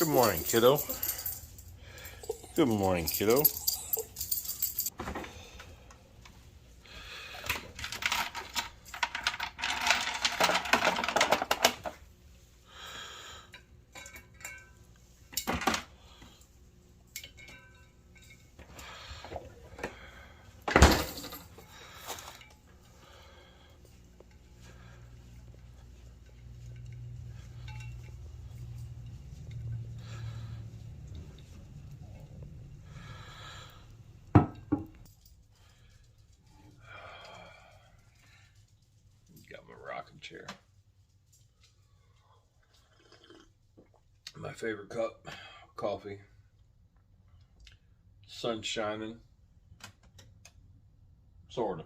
Good morning, kiddo. Good morning, kiddo. Rocking chair. My favorite cup, coffee. Sun shining. Sorta.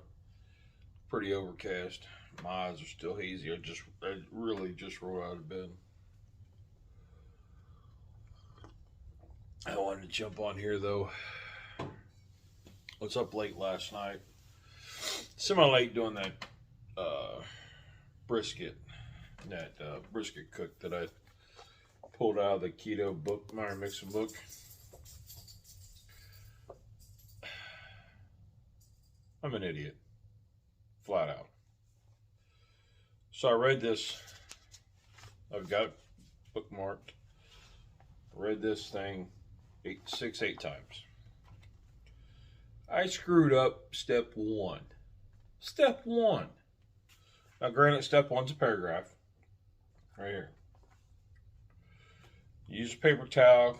Pretty overcast. My eyes are still hazy. I really just rolled out of bed. I wanted to jump on here though. I was up late last night. Semi-late doing that brisket cook that I pulled out of the keto book, my mixing book. I'm an idiot, flat out. So I read this. I've got it bookmarked. Read this thing 8 times. I screwed up step one. Step one. Now, granted, step one's a paragraph. Right here. Use a paper towel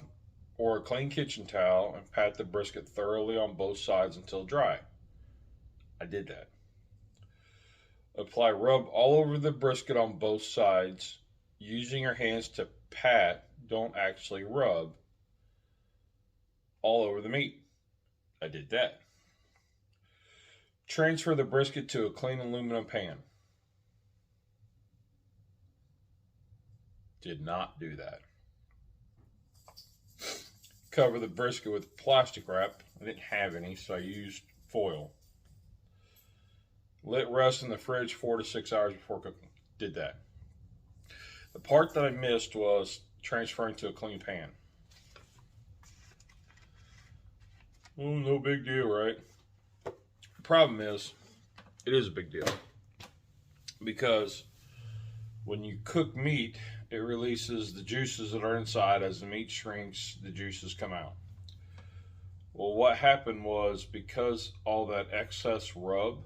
or a clean kitchen towel and pat the brisket thoroughly on both sides until dry. I did that. Apply rub all over the brisket on both sides, using your hands to pat, don't actually rub, all over the meat. I did that. Transfer the brisket to a clean aluminum pan. Did not do that. Cover the brisket with plastic wrap. I didn't have any, so I used foil. Let rest in the fridge 4 to 6 hours before cooking. Did that. The part that I missed was transferring to a clean pan. Oh, no big deal, right? The problem is, it is a big deal. Because when you cook meat, it releases the juices that are inside. As the meat shrinks, the juices come out. Well, what happened was, because all that excess rub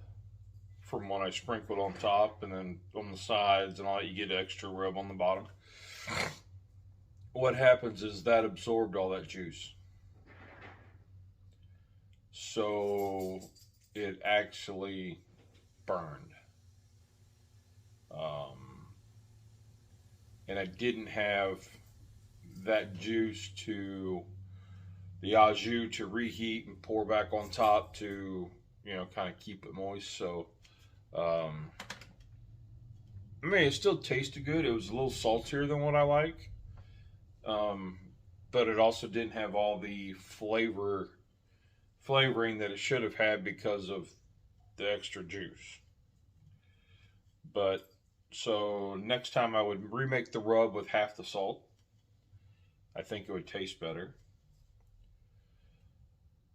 from what I sprinkled on top and then on the sides and all that, you get extra rub on the bottom. What happens is that absorbed all that juice. So it actually burned. And I didn't have that juice the au jus to reheat and pour back on top to, kind of keep it moist. So, I mean, it still tasted good. It was a little saltier than what I like. But it also didn't have all the flavoring that it should have had because of the extra juice. But so next time I would remake the rub with half the salt. I think it would taste better.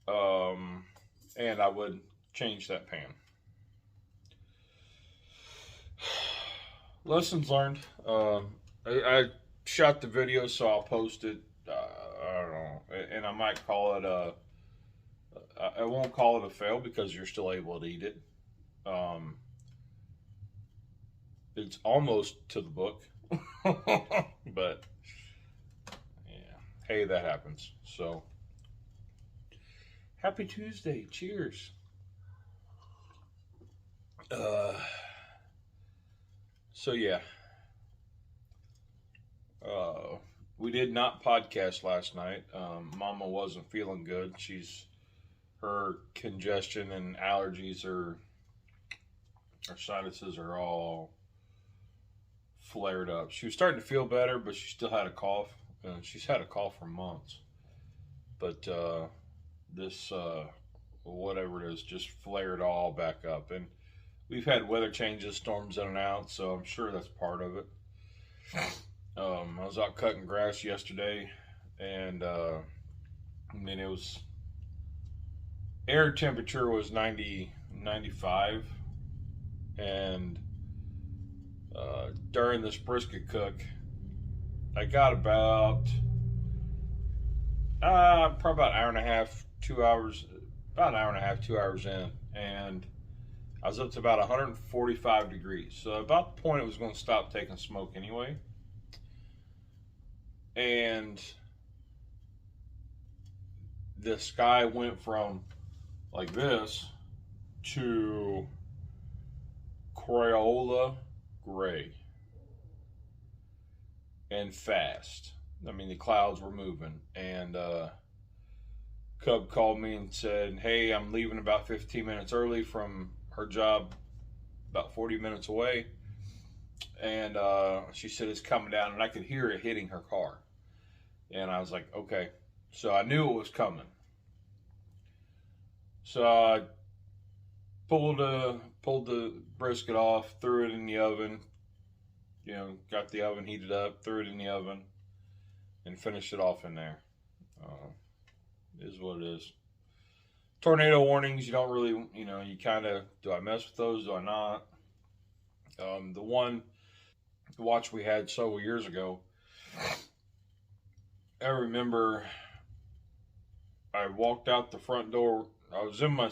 And I would change that pan. Lessons learned. I shot the video, so I'll post it. I don't know. And I might call it I won't call it a fail because you're still able to eat it. It's almost to the book, but yeah, hey, that happens. So, happy Tuesday. Cheers. So yeah, we did not podcast last night. Mama wasn't feeling good. Her congestion and allergies her sinuses are all flared up. She was starting to feel better, but she still had a cough. And she's had a cough for months. But this, whatever it is, just flared all back up. And we've had weather changes, storms in and out, so I'm sure that's part of it. I was out cutting grass yesterday. And I mean, it was, air temperature was 90, 95, and during this brisket cook, I got about probably about an hour and a half, 2 hours, about an hour and a half, 2 hours in, and I was up to about 145 degrees. So about the point it was going to stop taking smoke anyway. And the sky went from like this to Crayola gray and fast. I mean, the clouds were moving, and Cub called me and said, "Hey, I'm leaving about 15 minutes early from her job, about 40 minutes away." And she said it's coming down, and I could hear it hitting her car. And I was like, okay. So I knew it was coming. So I pulled the brisket off, threw it in the oven. You know, got the oven heated up, threw it in the oven, and finished it off in there. It is what it is. Tornado warnings, you don't really, you know, you kind of, do I mess with those? Do I not? The one watch we had several years ago, I remember I walked out the front door. I was in my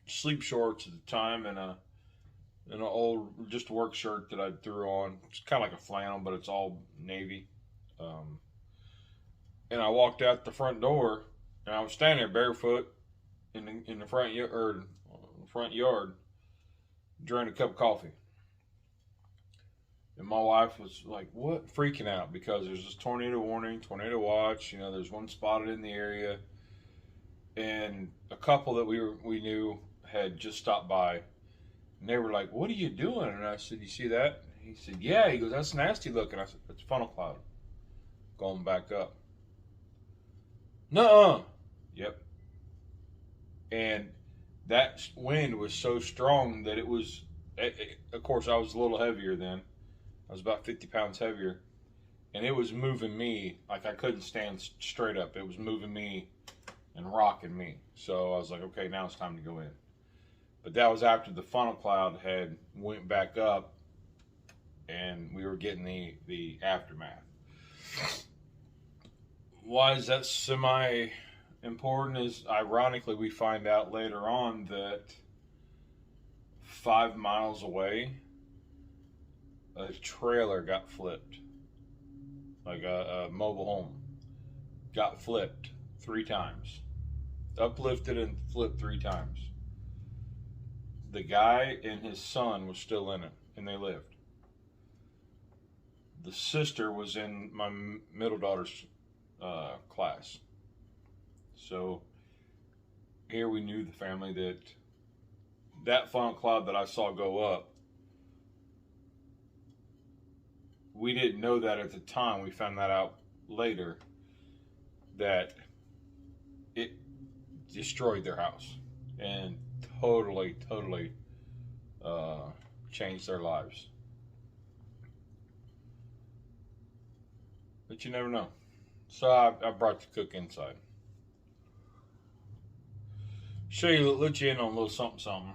sleep shorts at the time and an old, just work shirt that I threw on. It's kind of like a flannel, but it's all navy. And I walked out the front door, and I was standing there barefoot in the front yard, drinking a cup of coffee. And my wife was like, "What?" Freaking out because there's this tornado warning, tornado watch. You know, there's one spotted in the area, and a couple that we knew had just stopped by, and they were like, "What are you doing?" And I said, "You see that?" He said, "Yeah." He goes, "That's nasty looking." I said, "It's funnel cloud going back up." Nuh-uh. Yep. And that wind was so strong that it was, of course, I was a little heavier then. I was about 50 pounds heavier. And it was moving me, like I couldn't stand straight up. It was moving me and rocking me. So I was like, okay, now it's time to go in. But that was after the funnel cloud had went back up and we were getting the aftermath. Why is that semi-important is, ironically, we find out later on that 5 miles away, a trailer got flipped. Like a mobile home. Got flipped 3 times. Uplifted and flipped 3 times. The guy and his son was still in it, and they lived. The sister was in my middle daughter's class. So here we knew the family that funnel cloud that I saw go up, we didn't know that at the time. We found that out later, that it destroyed their house and totally changed their lives. But you never know. So I brought the cook inside. Let you in on a little something.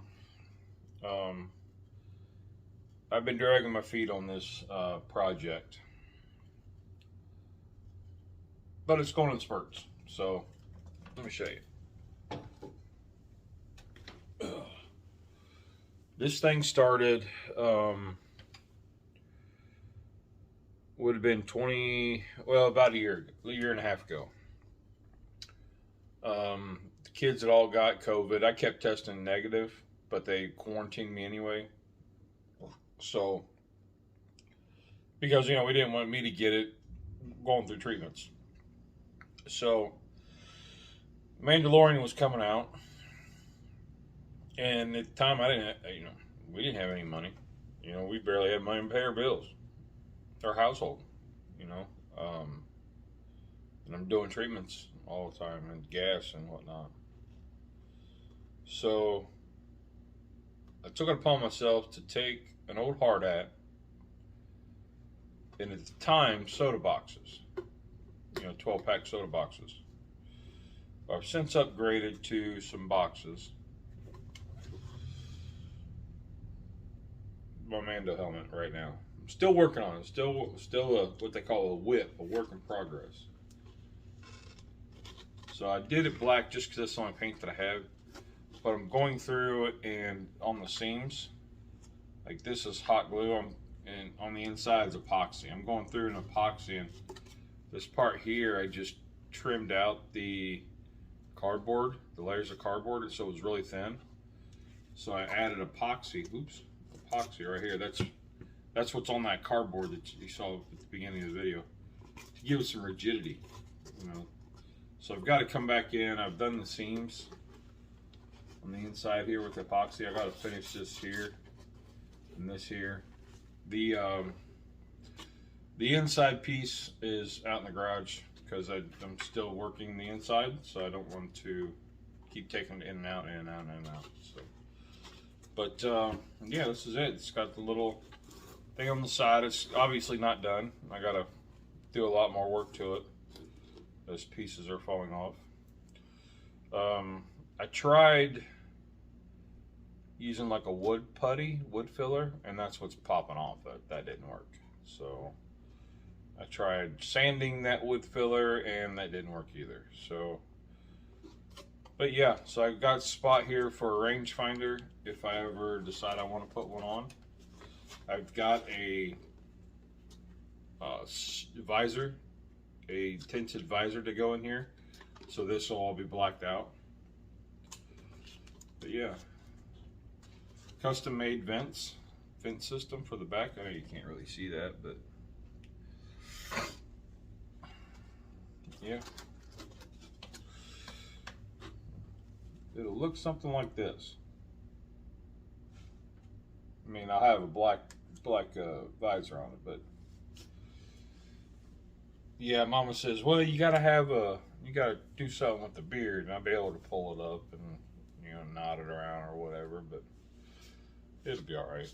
I've been dragging my feet on this project, but it's going in spurts. So let me show you. This thing started, would have been about a year and a half ago. The kids had all got COVID. I kept testing negative, but they quarantined me anyway. So, because, you know, we didn't want me to get it going through treatments. So, Mandalorian was coming out. And at the time, we didn't have any money. You know, we barely had money to pay our bills. Our household, you know. And I'm doing treatments all the time and gas and whatnot. So, I took it upon myself to take an old hard hat, and at the time, soda boxes. 12-pack soda boxes. I've since upgraded to some boxes. My Mando helmet right now. I'm still working on it. Still what they call a whip, a work in progress. So I did it black just because that's the only paint that I have. But I'm going through it, and on the seams, like this is hot glue, and on the inside is epoxy. I'm going through an epoxy, and this part here I just trimmed out the cardboard, the layers of cardboard, so it was really thin. So I added epoxy. Oops, epoxy right here. That's what's on that cardboard that you saw at the beginning of the video, to give it some rigidity. So I've got to come back in. I've done the seams on the inside here with epoxy. I got to finish this here and this here. The inside piece is out in the garage because I'm still working the inside, so I don't want to keep taking it in and out and in and out and in and out. So, but yeah, this is it. It's got the little thing on the side. It's obviously not done. I gotta do a lot more work to it. Those pieces are falling off. I tried using like a wood filler, and that's what's popping off. That didn't work. So I tried sanding that wood filler, and that didn't work either. So, but yeah, so I've got a spot here for a rangefinder if I ever decide I want to put one on. I've got a visor, a tinted visor to go in here, so this will all be blacked out. But yeah, custom made vent system for the back. I know you can't really see that, but yeah, it'll look something like this. I mean, I have a black visor on it, but yeah, Mama says, well, you gotta do something with the beard, and I'll be able to pull it up and knot it around or whatever, but it'll be all right.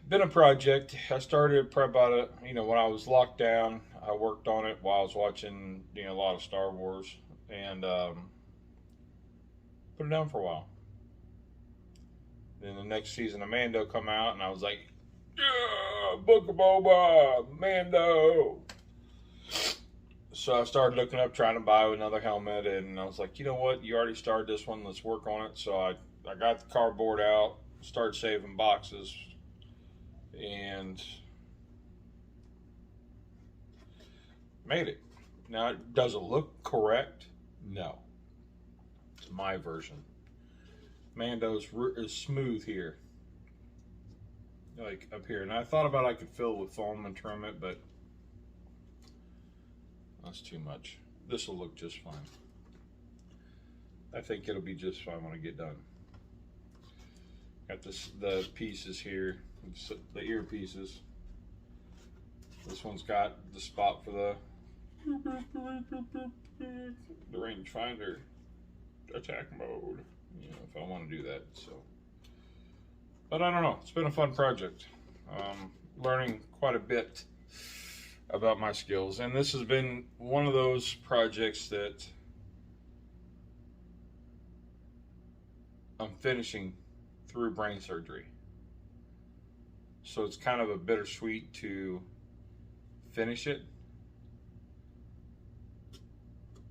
Been a project. I started probably about when I was locked down. I worked on it while I was watching a lot of Star Wars, and put it down for a while. Then the next season of Mando come out, and I was like, yeah, Book of Boba, Mando. So I started looking up, trying to buy another helmet, and I was like, you know what? You already started this one. Let's work on it. So I got the cardboard out, started saving boxes, and made it. Now, does it look correct? No. It's my version. Mando's is smooth here, like up here. And I thought about I could fill it with foam and trim it, but that's too much. This will look just fine. I think it'll be just fine when I get done. Got the pieces here, the ear pieces. This one's got the spot for the rangefinder attack mode, if I want to do that. So, but I don't know. It's been a fun project. Learning quite a bit about my skills, and this has been one of those projects that I'm finishing through brain surgery. So it's kind of a bittersweet to finish it,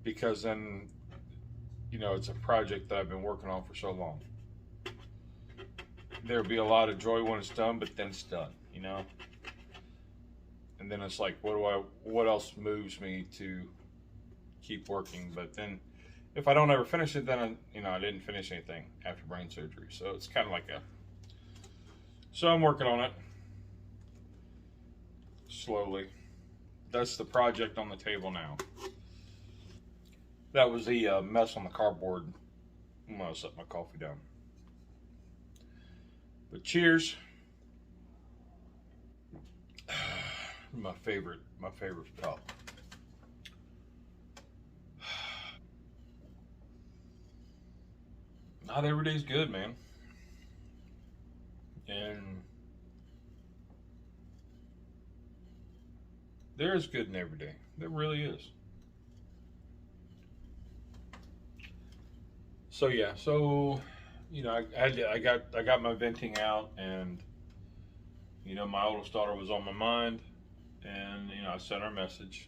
because then it's a project that I've been working on for so long. There'll be a lot of joy when it's done, but then it's done, and then it's like, what else moves me to keep working? But then if I don't ever finish it, then I didn't finish anything after brain surgery. So it's kind of like so I'm working on it slowly. That's the project on the table now. That was the mess on the cardboard. I'm gonna set my coffee down. But cheers. My favorite cup. Not every day's good, man. And There is good in every day. There really is. So yeah, so you know, I got my venting out, and you know, my oldest daughter was on my mind, and you know, I sent her a message.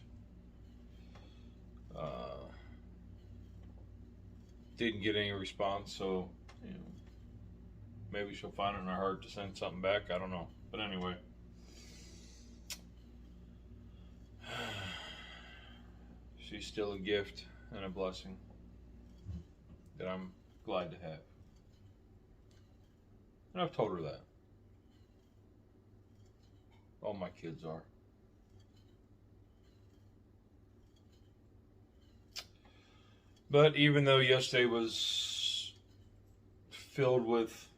Didn't get any response, so you know, maybe she'll find it in her heart to send something back. I don't know, but anyway, she's still a gift and a blessing that I'm glad to have, and I've told her that. All my kids are. But even though yesterday was filled with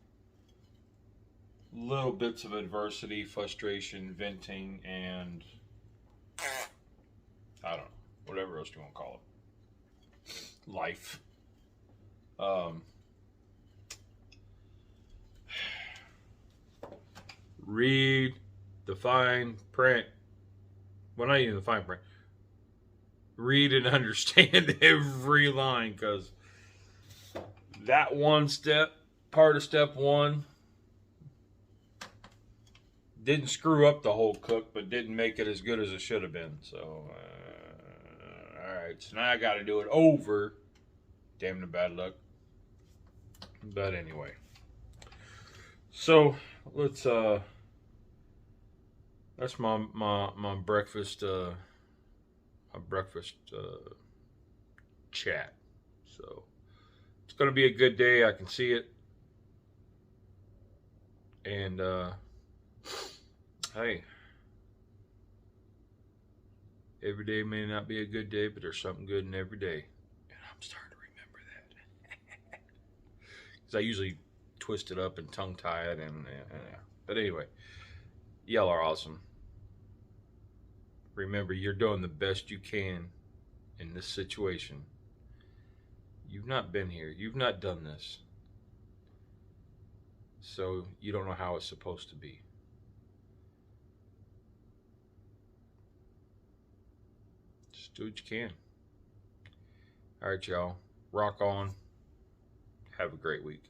little bits of adversity, frustration, venting, and I don't know, whatever else you want to call it, life. Read the fine print. Well, not even the fine print. Read and understand every line, because that one step, part of step one, didn't screw up the whole cook, but didn't make it as good as it should have been. So, alright, so now I got to do it over. Damn the bad luck. But anyway. So, let's, that's my breakfast, chat. So, it's going to be a good day. I can see it. And, hey, every day may not be a good day, but there's something good in every day. And I'm starting to remember that. Because I usually twist it up and tongue tie it. But anyway, y'all are awesome. Remember, you're doing the best you can in this situation. You've not been here. You've not done this. So you don't know how it's supposed to be. Just do what you can. All right, y'all. Rock on. Have a great week.